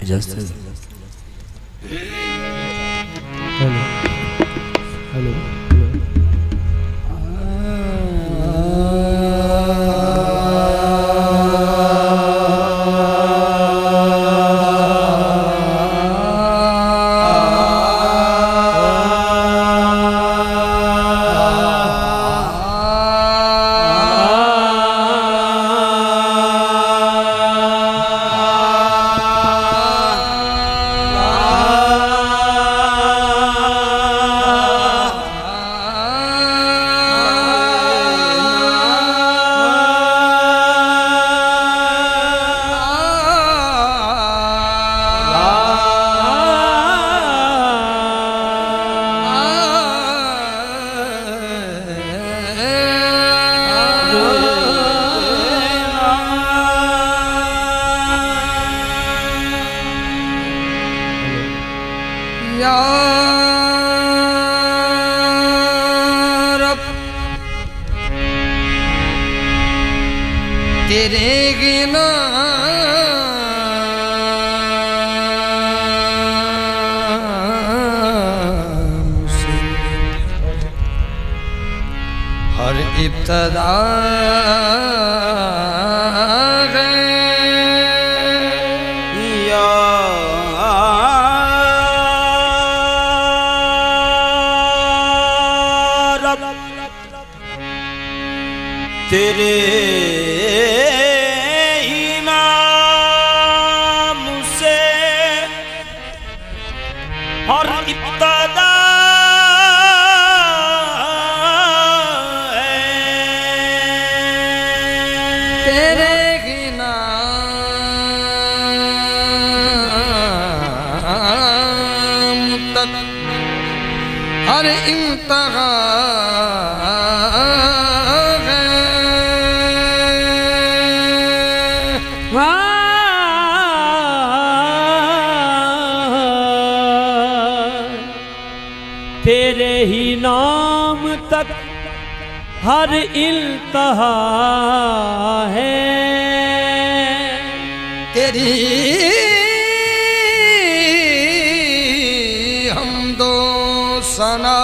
इजाजत है। Hello hello तेरे गिना हर इब्तदा तेरे ही नाम से हर इब्तदा है, तेरे ही नाम तक हर इंतहा तेरे ही नाम तक हर इल्तहा है, तेरी हमदो सना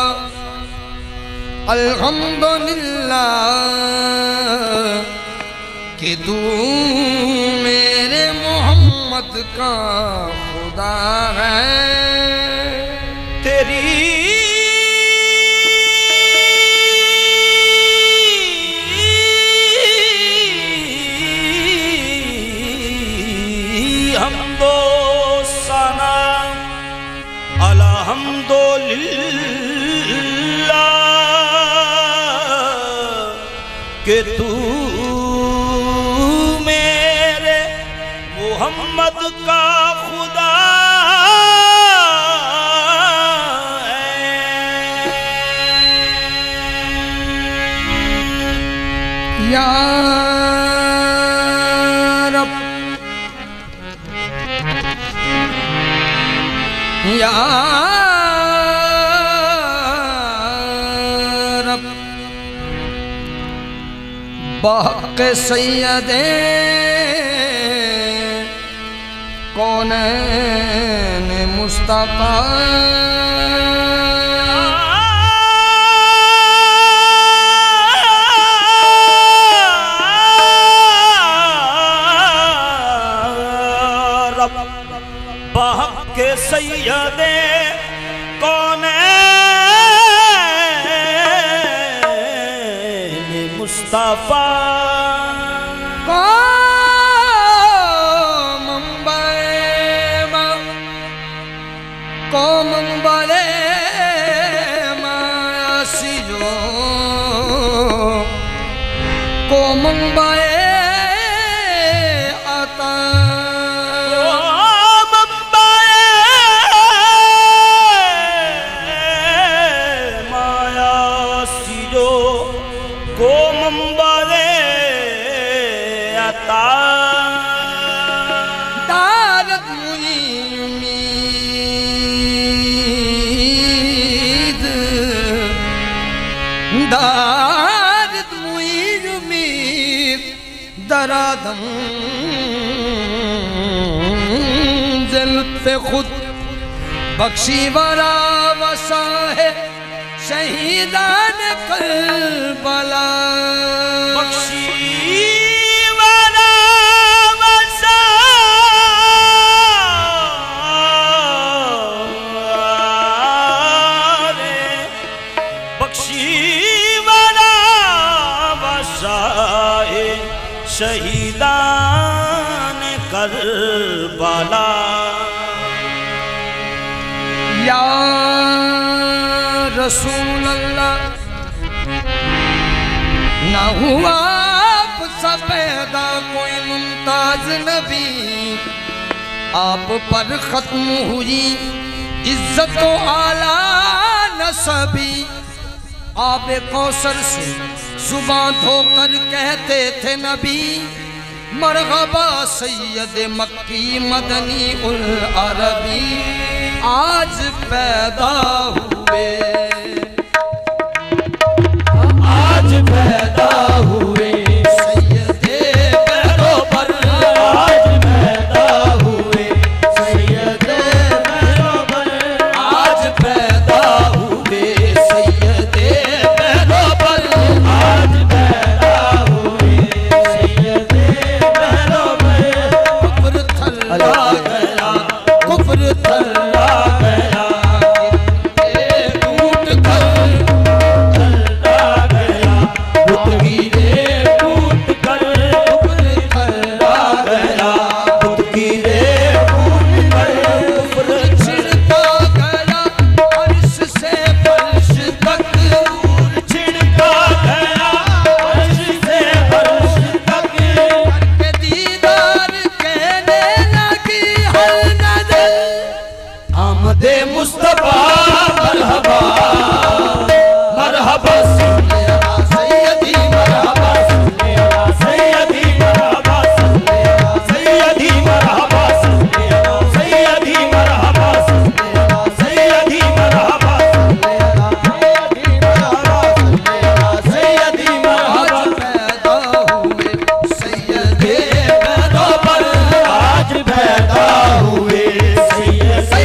अल्हम्दुलिल्लाह कि तू मेरे मोहम्मद का खुदा है। तेरी हमदो सना अल्हम्दुलिल्लाह कि तू मेरे मोहम्मद का खुदा या रब या रब बहक़ सैयदे कौनैन मुस्तफ़ा बहक़ सैयदे कौनैन मुस्तफ़ा कोमंबले मासियो कोमंबले आता दारत मुई उम्मीद दारत मुई उम्मीद खुद बख्शी वरा वसा है शहीदान करबला बख्शी वरा वसा रे बख्शी वरा वसा है शहीदान करबला या रसूल अल्लाह ना हुआ आपसा पैदा कोई मुमताज नबी आप पर खत्म हुई इज्जत तो आला नसबी आप कौसर से जुबान धोकर कहते थे नबी मरहबा सैयद मक्की मदनी उल अरबी आज पैदा हुए आज पैदा हुए सैयदे पैरों पर आज पैदा हुए सैयदे पैरों पर आज पैदा हुए सैयदे पैरों पर आज पैदा हुए सैयदे पैरों पर कुफ्र थल्ला गया कुफ्र थल्ला गया मुस्तफा मरहबा मरहबा सैयदी मरहबा सैयदी मरहबा सैयदी मरहबा सैयदी मरहबा सैयदी मरहबा सैयदी मरहबा पैदा हुए सैयदे पैदा पर आज पैदा हुए सैयदे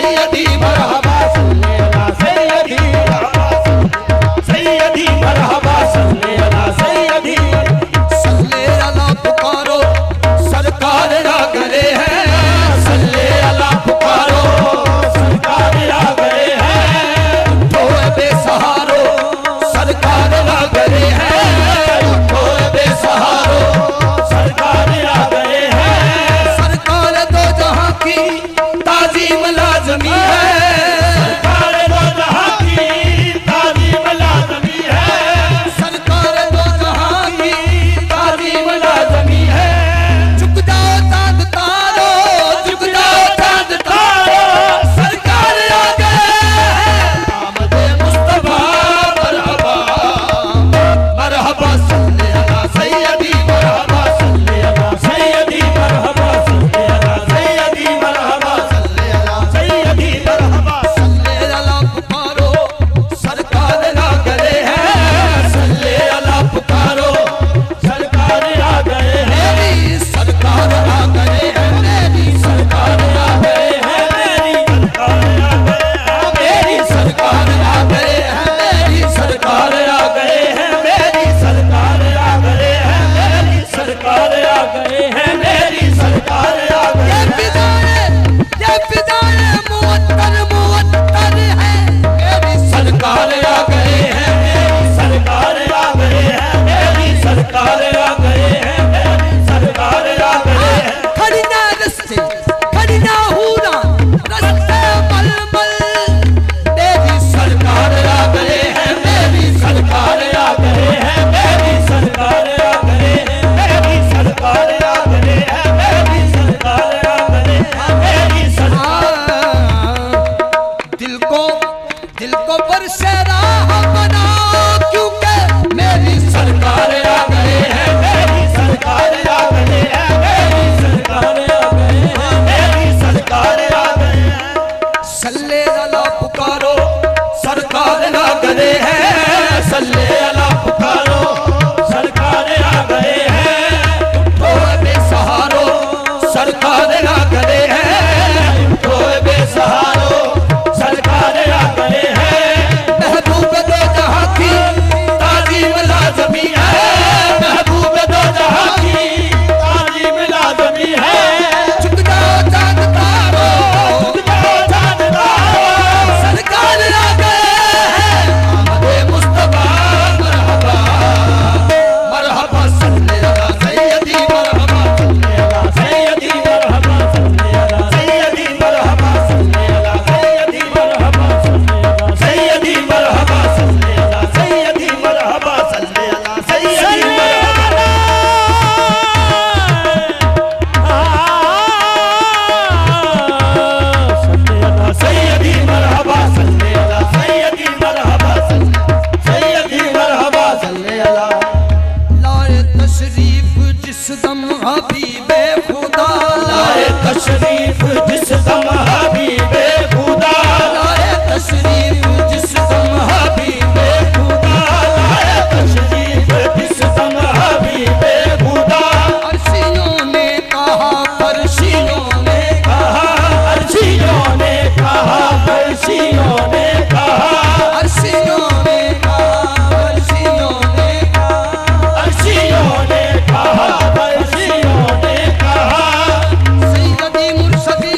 सैयदी मरहबा सल्ले अला सैयदी सैयदी मरहबा सल्ले अला सैयदी सल्ले अला पुकारो सरकार आ गए हैं सल्ले अला पुकारो सरकार आ गए हैं तो बेसहारो सरकार आ गए हैं तो बेसहारो सरकार आ गए हैं सरकार दो जहां की ताजीम लाजमी है सरकार दो जहां की ताजीम लाज़मी है सरकार दो जहां की ताजीम लाजमी है झुक जाओ चांद तारो झुक जाओ चांद तारो सरकार आ गए हैं आमदे मुस्तफा मरहबा मरहबा सल्ले अला सैयदी मरहबा सल्ले अला सैयदी मरहबा सल्ले अला सैयदी मरहबा सल्ले अला सैयदी मरहबा सल्ले अला पुकारो सरकार आ गए हैं सल्ले अला पुकारो सरकार आ गए हैं मेरी सरकार आ गए हैं मेरी सरकार आ गए हैं मेरी सरकार आ गए हैं मेरी सरकार आ गए हैं मेरी सरकार आ गए हैं मेरी सरकार आ गए हैं मेरी सरकार आ गए हैं ये फिजाए मुअत्तर है मेरी सरकार आ गए हैं मेरी सरकार आ गए हैं मेरी सरकार आ गए हैं मेरी सरकार आ गए हैं खड़ी ना रस्ते खड़ी ना हूरा रस्ते मलमल मेरी सरकार आ गए हैं मेरी सरकार आ गए हैं मेरी सरकार आ गए हैं मेरी सरकार आ गए हैं मेरी सरकार आ गए हैं मेरी सरकार दिल को बरसे राह बनाओ क्योंकि मेरी सरकार आ गए हैं मेरी सरकार आ गए हैं मेरी सरकार आ गए हैं मेरी सरकार आ गए हैं सल्ले अला पुकारो सरकार आ गए हैं सल्ले अला पुकारो सरकार आ गए हैं तो बेसहारो सरकार आ गए हैं तो बेसहारो सरकार आ गए हैं महबूब दो जहां की ताजीम लाजमी है महबूब दो जहां की तालीम लाज़मी है झुक जाओ चांद तारो जाओ जानदारो सरकार आ गए हैं आमदे मुस्तफा मरहबा मरहबा सल्ले अला सैयदी मरहबा सल्ले अला सैयदी मरहबा सल्ले अला सैयदी मरहबा सल्ले अला सैयदी मरहबा सल्ले अला सैयदी मरहबा सल्ले अला सैयदी मरहबा सल्ले अला सैयदी मरहबा सल्ले अला सैयदी मरहबा सल्ले अला सैयदी मरहबा सैयदी मरहबा सल्ले अला लाए तशरीफ जिस दम हबीबे खुदा लाए तशरीफ जिस दम हबीबे खुदा लाए तशरीफ जिस दम हबीबे खुदा लाए तशरीफ जिस दम हबीबे खुदा अर्शियों ने कहा फर्शियों ने कहा अर्शियों ने कहा फर्शियों ने कहा अर्शियों ने कहा फर्शियों ने कहा अर्शियों ने कहा फर्शियों ने कहा सैयदी मुर्शदी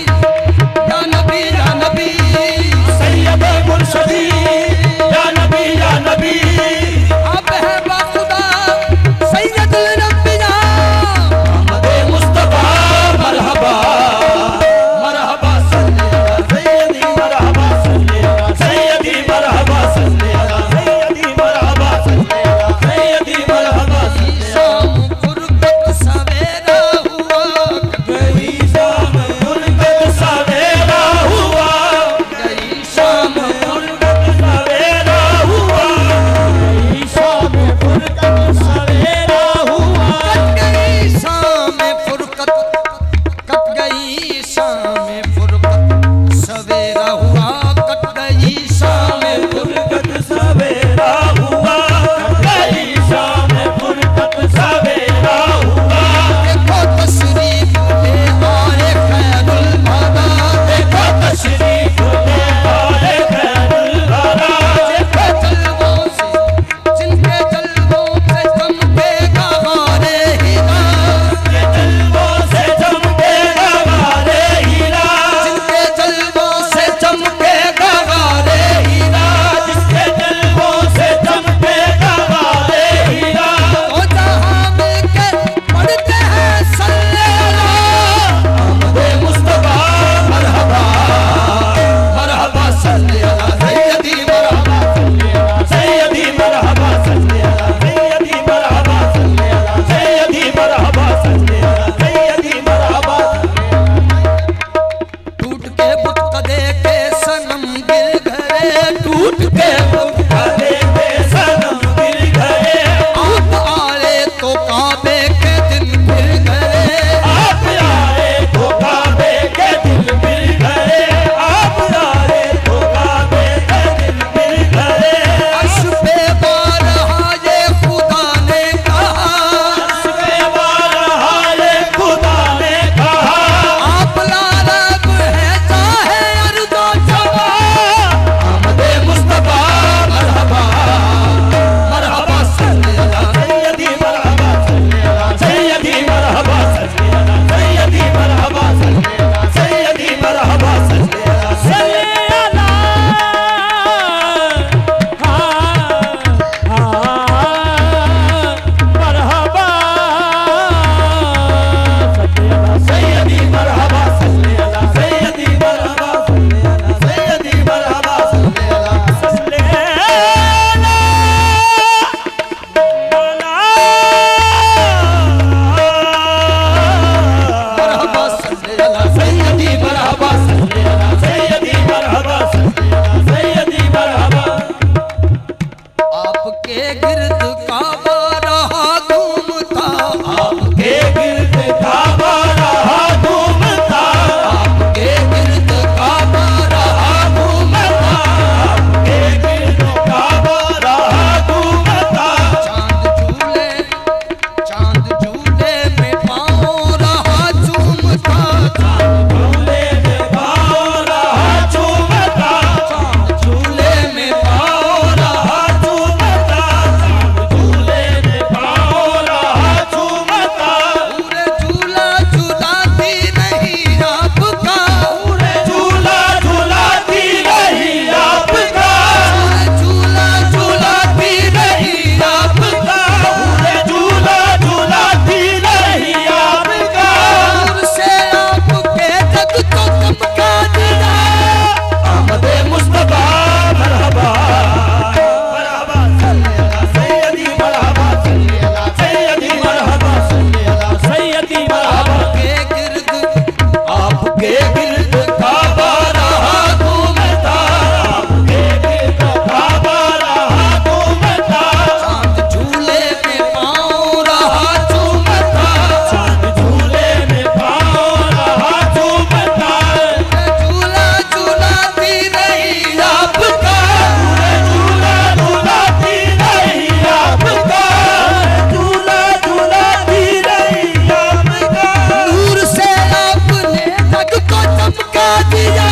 चमका दिया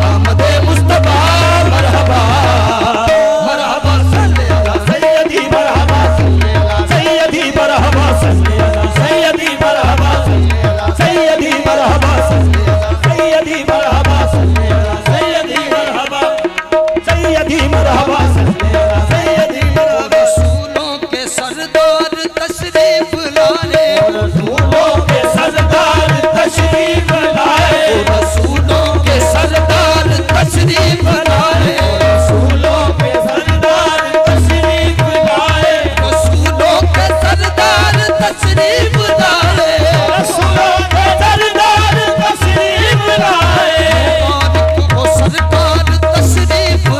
आमदे मुस्तफा मरहबा मरहबा सल्ले अला सैयदी मरहबा सल्ले अला सैयदी मरहबा सल्ले अला सैयदी मरहबा सल्ले अला सैयदी मरहबा सल्ले अला सैयदी मरहबा सल्ले अला सैयदी मरहबा सैयदी मरहबा सल्ले अला सैयदी मरहबा रसूलों के सरदार तशरीफ लाए रसूलों के सरदार तशरीफ लाए रसूलों के सरदार तशरीफ लाए रसूलों के सरदार तशरीफ लाए रसूलों के सरदार तशरीफ लाए रसूलों के सरदार तशरीफ लाए मुबारक हो सरकार तशरीफ लाए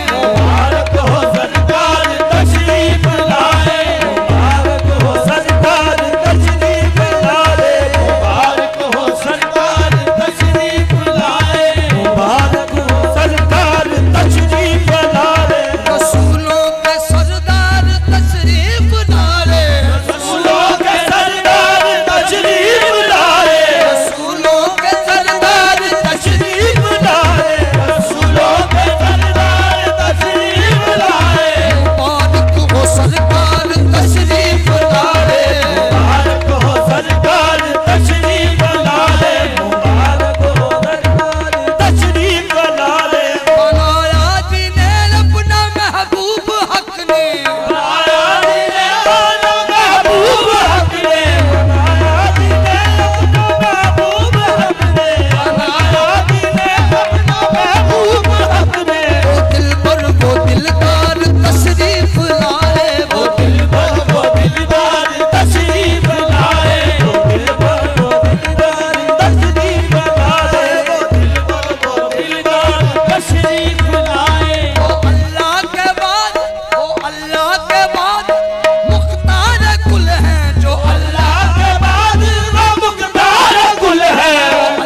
मुबारक हो सरकार तशरीफ लाए मुबारक हो सरकार तशरीफ लाए मुबारक हो सरकार तशरीफ लाए मुबारक हो सरकार तशरीफ लाए रसूलों के सरदार तशरीफ लाए रसूलों के सरदार तशरीफ लाए रसूलों के सरदार तशरीफ लाए रसूलों के सरदार तशरीफ लाए मुबारक हो सरकार तशरीफ लाए मुबारक हो सरकार तशरीफ लाए मुबारक हो सरकार तशरीफ लाए बनाया जिन्हें अपना महबूब हक ने बनाया जिन्हें अपना महबूब हक ने बनाया जिन्हें अपना महबूब हक ने बनाया जिन्हें अपना महबूब हक ने वो दिल पर वो दिलदार तशरीफ लाए वो दिल पर वो दिलदार तशरीफ लाए वो दिल पर वो दिलदार तशरीफ लाए वो दिल पर वो दिलदार तशरीफ लाए वो अल्लाह के बाद मुख्तार कुल है जो अल्लाह के बाद वो मुख्तार कुल है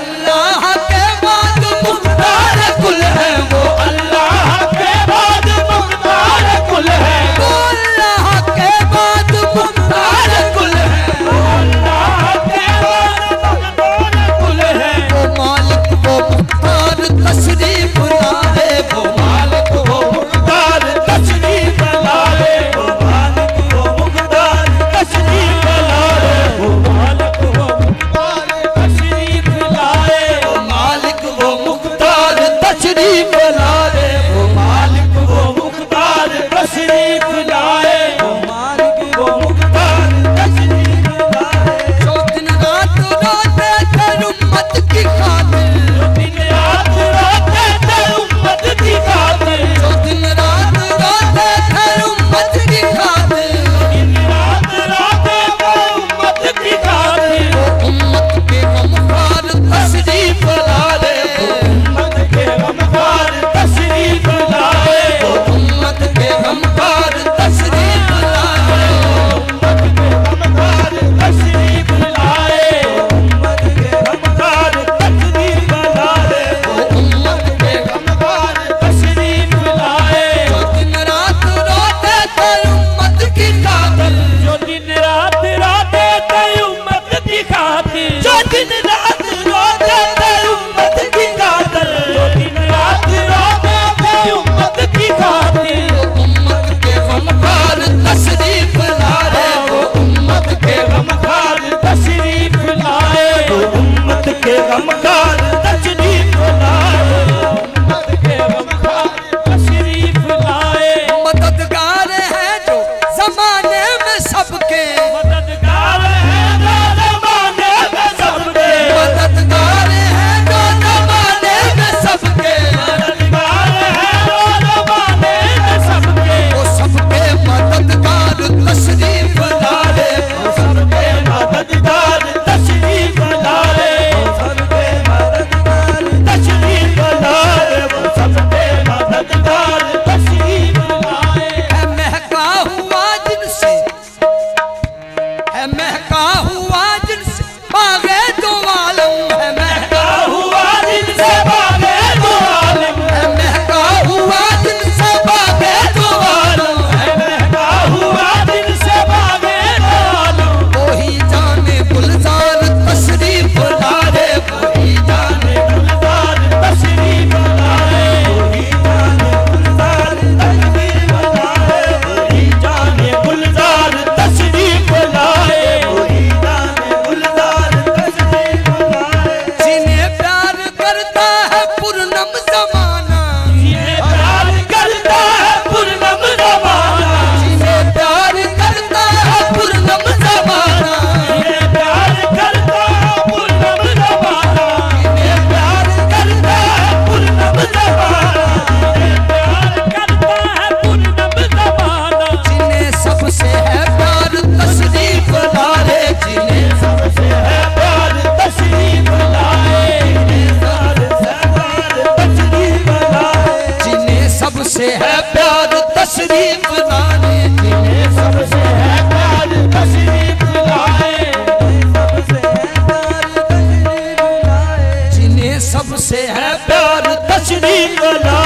अल्लाह के बाद मुख्तार कुल है वो अल्लाह के बाद मुख्तार कुल है वो अल्लाह के बाद मुख्तार कुल है वो अल्लाह के बाद मुख्तार कुल है वो मालिक वो मुख्तार तशरीफ लाए वो मालिक वो मुख्तार तशरीफ लाए वो मालिक वो मुख्तार तशरीफ लाए वो मालिक वो मुख्तार तशरीफ लाए वो मालिक वो मुख्तार तशरीफ लाए वो मालिक वो मुख्तार तशरीफ लाए वो मालिक वो मुख्तार तशरीफ लाए जो दिन रात रोते थे उम्मत की खातिर जो दिन रात रोते थे उम्मत की खातिर जो दिन रात रोते थे उम्मत की खातिर दिन रात रोते थे उम्मत की खातिर वो उम्मत के गमखार तशरीफ लाए वो उम्मत के गमखार तशरीफ लाए वो उम्मत के गमखार तशरीफ लाए उम्मत के गमखार तशरीफ लाए उम्मत के गमखार तशरीफ लाए वो उम्मत के गमखार तशरीफ लाए जो दिन रात रोते थे उम्मत की खातिर जो दिन रात रोते थे उम्मत की खातिर जो दिन रात रोते थे उम्मत की खातिर जो दिन रात रोते थे उम्मत की खातिर वो उम्मत के गमखार तशरीफ लाए वो उम्मत के गमखार तशरीफ लाए वो उम्मत के गमखार तशरीफ लाए उम्मत के गमखार तशरीफ लाए मददगार है जो जमाने में सबके मददगार है जो जमाने में सबके मददगार है जो जमाने में सबके मददगार है जो जमाने में सबके वो सबके मददगार तशरीफ लाए वो सबके मददगार तशरीफ लाए वो सबके मददगार तशरीफ लाए वो सबके मददगार तशरीफ लाए है महका हुआ जिनसे है महका हुआ जिनसे बागे दो आलम है महका हुआ जिनसे बागे दो आलम है महका हुआ जिनसे बागे दो आलम है महका हुआ जिनसे बागे दो आलम वही जाने गुलजार तशरीफ लाए वही जाने पूर्णम जमाना जिन्हें प्यार करता है पूर्णम जमाना, जिन्हें प्यार करता है पूर्णम जमाना, जिन्हें प्यार करता है पूर्णम जमाना, जिन्हें प्यार करता है पूर्णम जमाना, जिन्हें प्यार करता है पूर्णम जमाना, जिन्हें सबसे है प्यार तशरीफ लाए, जिन्हें सबसे है प्यार तशरीफ लाए, जिन्हें सबसे है प्यार तशरीफ लाए, जिन्हें सबसे है प्यार तशरीफ लाए, जिन्हें सबसे है प्यार तशरीफ लाए।